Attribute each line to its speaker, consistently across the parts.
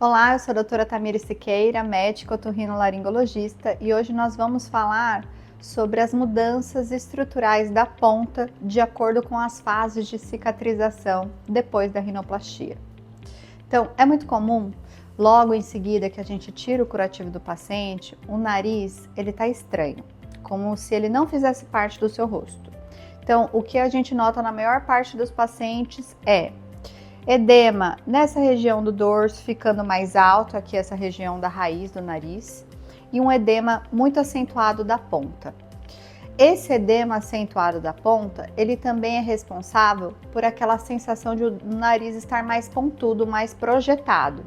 Speaker 1: Olá, eu sou a doutora Tamires Siqueira, médica otorrinolaringologista, e hoje nós vamos falar sobre as mudanças estruturais da ponta de acordo com as fases de cicatrização depois da rinoplastia. Então, é muito comum, logo em seguida que a gente tira o curativo do paciente, o nariz ele está estranho, como se ele não fizesse parte do seu rosto. Então, o que a gente nota na maior parte dos pacientes é edema nessa região do dorso, ficando mais alto, aqui essa região da raiz do nariz, e um edema muito acentuado da ponta. Esse edema acentuado da ponta, ele também é responsável por aquela sensação de o nariz estar mais pontudo, mais projetado.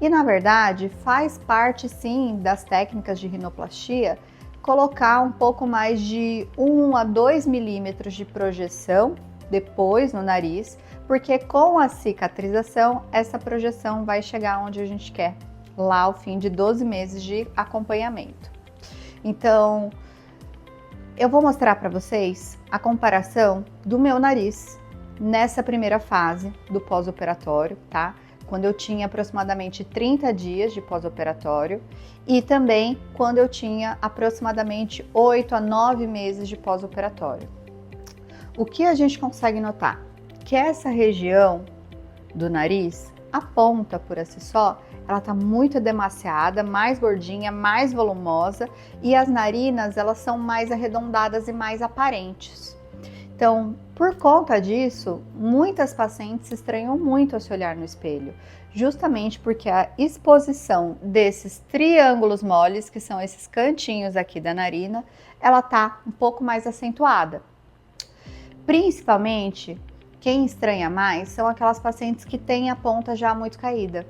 Speaker 1: E na verdade, faz parte sim das técnicas de rinoplastia colocar um pouco mais de 1 a 2 milímetros de projeção depois no nariz, porque com a cicatrização, essa projeção vai chegar onde a gente quer, lá ao fim de 12 meses de acompanhamento. Então, eu vou mostrar para vocês a comparação do meu nariz nessa primeira fase do pós-operatório, tá? Quando eu tinha aproximadamente 30 dias de pós-operatório e também quando eu tinha aproximadamente 8 a 9 meses de pós-operatório. O que a gente consegue notar? Que essa região do nariz, a ponta por si só, ela tá muito edemaciada, mais gordinha, mais volumosa, e as narinas elas são mais arredondadas e mais aparentes. Então, por conta disso, muitas pacientes estranham muito ao se olhar no espelho, justamente porque a exposição desses triângulos moles, que são esses cantinhos aqui da narina, ela tá um pouco mais acentuada. Principalmente, quem estranha mais são aquelas pacientes que têm a ponta já muito caída.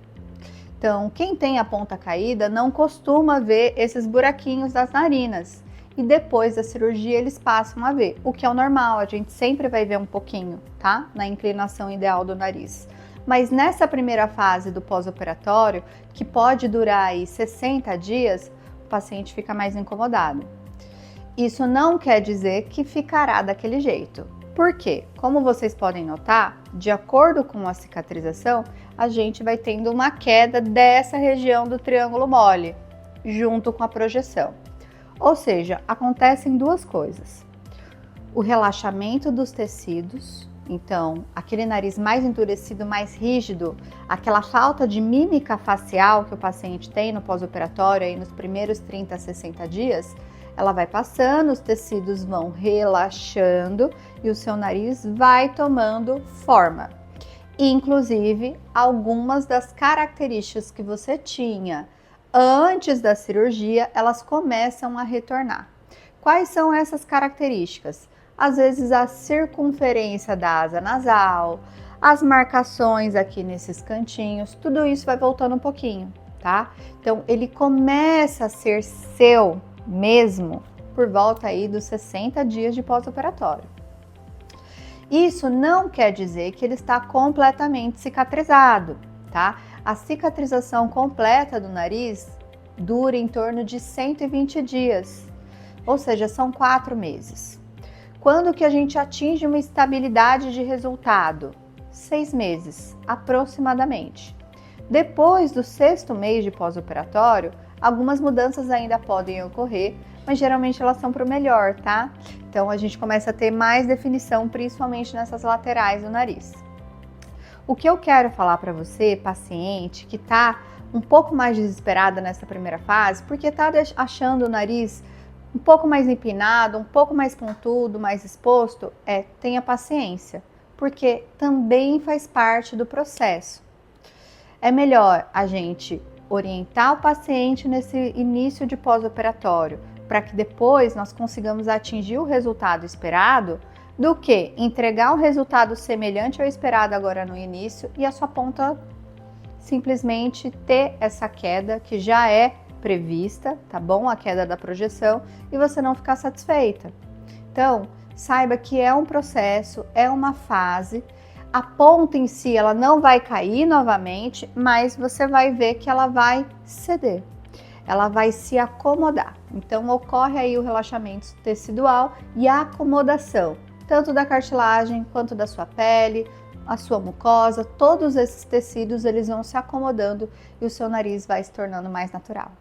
Speaker 1: Então, quem tem a ponta caída não costuma ver esses buraquinhos das narinas. E depois da cirurgia eles passam a ver, o que é o normal, a gente sempre vai ver um pouquinho, tá? Na inclinação ideal do nariz. Mas nessa primeira fase do pós-operatório, que pode durar aí 60 dias, o paciente fica mais incomodado. Isso não quer dizer que ficará daquele jeito. Por quê? Como vocês podem notar, de acordo com a cicatrização, a gente vai tendo uma queda dessa região do triângulo mole, junto com a projeção. Ou seja, acontecem duas coisas. O relaxamento dos tecidos, então, aquele nariz mais endurecido, mais rígido, aquela falta de mímica facial que o paciente tem no pós-operatório, aí nos primeiros 30 a 60 dias, ela vai passando, os tecidos vão relaxando e o seu nariz vai tomando forma. Inclusive, algumas das características que você tinha antes da cirurgia, elas começam a retornar. Quais são essas características? Às vezes a circunferência da asa nasal, as marcações aqui nesses cantinhos, tudo isso vai voltando um pouquinho, tá? Então, ele começa a ser seu mesmo por volta aí dos 60 dias de pós-operatório. Isso não quer dizer que ele está completamente cicatrizado, tá? A cicatrização completa do nariz dura em torno de 120 dias, ou seja, são 4 meses. Quando que a gente atinge uma estabilidade de resultado? 6 meses, aproximadamente. Depois do 6º mês de pós-operatório, algumas mudanças ainda podem ocorrer, mas geralmente elas são para o melhor, tá? Então a gente começa a ter mais definição, principalmente nessas laterais do nariz. O que eu quero falar para você, paciente, que tá um pouco mais desesperada nessa primeira fase, porque tá achando o nariz um pouco mais empinado, um pouco mais pontudo, mais exposto, tenha paciência, porque também faz parte do processo. É melhor a gente orientar o paciente nesse início de pós-operatório, para que depois nós consigamos atingir o resultado esperado, do que entregar um resultado semelhante ao esperado agora no início e a sua ponta simplesmente ter essa queda que já é prevista, tá bom? A queda da projeção, e você não ficar satisfeita. Então, saiba que é um processo, é uma fase. A ponta em si, ela não vai cair novamente, mas você vai ver que ela vai ceder. Ela vai se acomodar. Então, ocorre aí o relaxamento tecidual e a acomodação, tanto da cartilagem quanto da sua pele, a sua mucosa, todos esses tecidos eles vão se acomodando e o seu nariz vai se tornando mais natural.